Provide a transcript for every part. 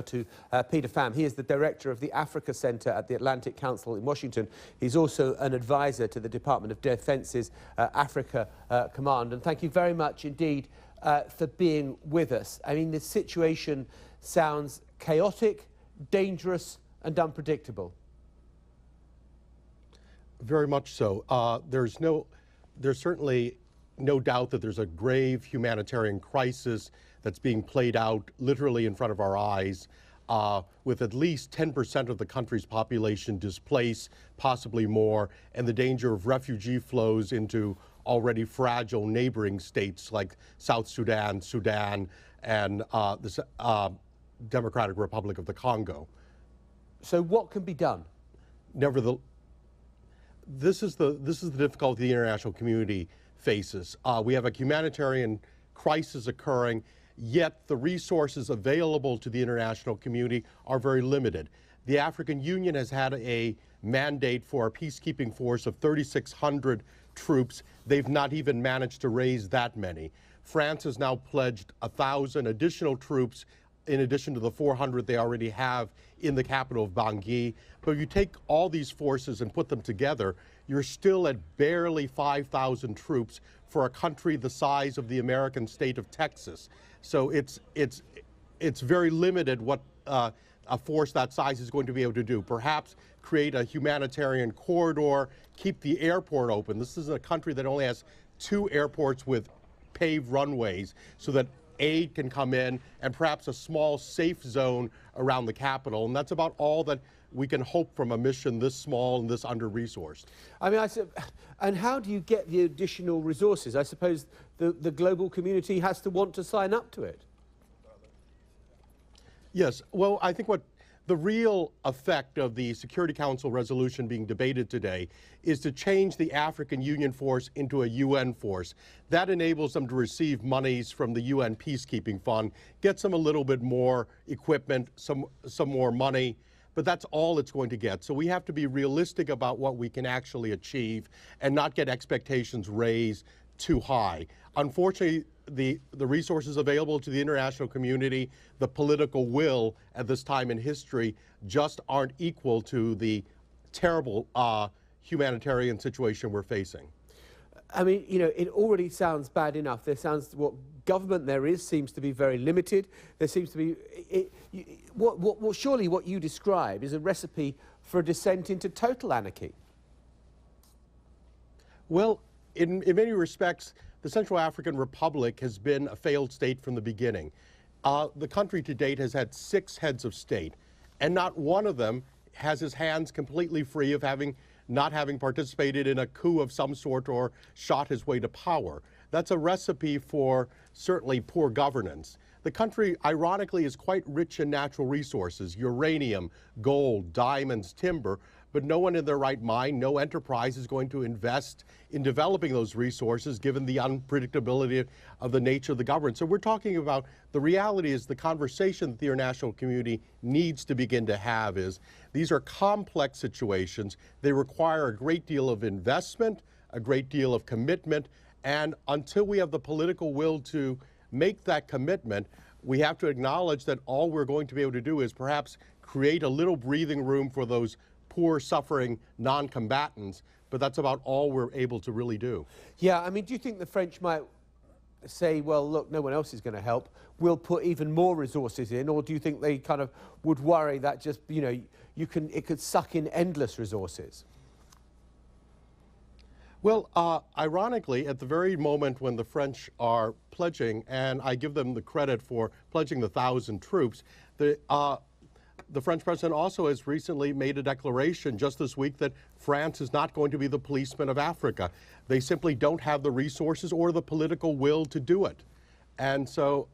To Peter Pham. He is the director of the Africa Center at the Atlantic Council in Washington. He's also an advisor to the Department of Defense's Africa Command. And thank you very much indeed for being with us. I mean, this situation sounds chaotic, dangerous, and unpredictable. Very much so. There's certainly no doubt that there's a grave humanitarian crisis that's being played out literally in front of our eyes, with at least 10% of the country's population displaced, possibly more, and the danger of refugee flows into already fragile neighboring states like South Sudan, and the Democratic Republic of the Congo. So what can be done? This is the difficulty the international community faces. We have a humanitarian crisis occurring, yet the resources available to the international community are very limited. The African Union has had a mandate for a peacekeeping force of 3,600 troops. They've not even managed to raise that many. France has now pledged 1,000 additional troops in addition to the 400 they already have in the capital of Bangui. But if you take all these forces and put them together, you're still at barely 5,000 troops for a country the size of the American state of Texas. So it's very limited what a force that size is going to be able to do. Perhaps create a humanitarian corridor, keep the airport open. This is a country that only has 2 airports with paved runways so that aid can come in, and perhaps a small safe zone around the capital. And that's about all that we can hope from a mission this small and this under-resourced. I mean, and how do you get the additional resources? I suppose the global community has to want to sign up to it. Yes, well, I think what the real effect of the Security Council resolution being debated today is to change the African Union force into a UN force. That enables them to receive monies from the UN Peacekeeping Fund, gets them a little bit more equipment, some more money, but that's all it's going to get. So we have to be realistic about what we can actually achieve and not get expectations raised too high. Unfortunately, the resources available to the international community, the political will at this time in history just aren't equal to the terrible humanitarian situation we're facing. I mean, you know, it already sounds bad enough. What government there is seems to be very limited. There seems to be, surely what you describe is a recipe for a descent into total anarchy. Well, in many respects, the Central African Republic has been a failed state from the beginning. The country to date has had 6 heads of state, and not one of them has his hands completely free of not having participated in a coup of some sort or shot his way to power. That's a recipe for certainly poor governance. The country, ironically, is quite rich in natural resources: uranium, gold, diamonds, timber, but no one in their right mind, no enterprise is going to invest in developing those resources given the unpredictability of the nature of the government. So we're talking about, the reality is the conversation that the international community needs to begin to have is, these are complex situations. They require a great deal of investment, a great deal of commitment, and until we have the political will to make that commitment, we have to acknowledge that all we're going to be able to do is perhaps create a little breathing room for those poor, suffering non-combatants, but that's about all we're able to really do. Yeah, I mean, do you think the French might say, well, look, no one else is going to help, we'll put even more resources in, or do you think they kind of would worry that just, you know, it could suck in endless resources? Well, ironically, at the very moment when the French are pledging, and I give them the credit for pledging the 1,000 troops, the French president also has recently made a declaration just this week that France is not going to be the policeman of Africa. They simply don't have the resources or the political will to do it. And so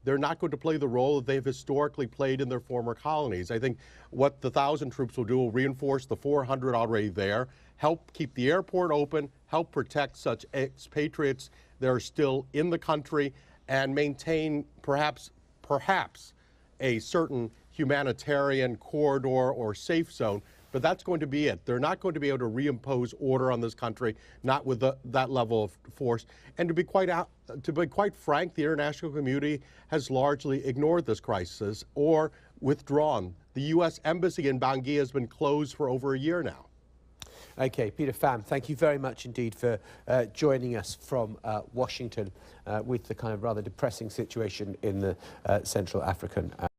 they're not going to play the role that they've historically played in their former colonies. I think what the 1,000 troops will do will reinforce the 400 already there, help keep the airport open, help protect such expatriates that are still in the country, and maintain perhaps a certain humanitarian corridor or safe zone, but that's going to be it. They're not going to be able to reimpose order on this country, not with that level of force. And to be quite frank, the international community has largely ignored this crisis or withdrawn. The U.S. Embassy in Bangui has been closed for over a year now. Okay, Peter Pham, thank you very much indeed for joining us from Washington with the kind of rather depressing situation in the Central African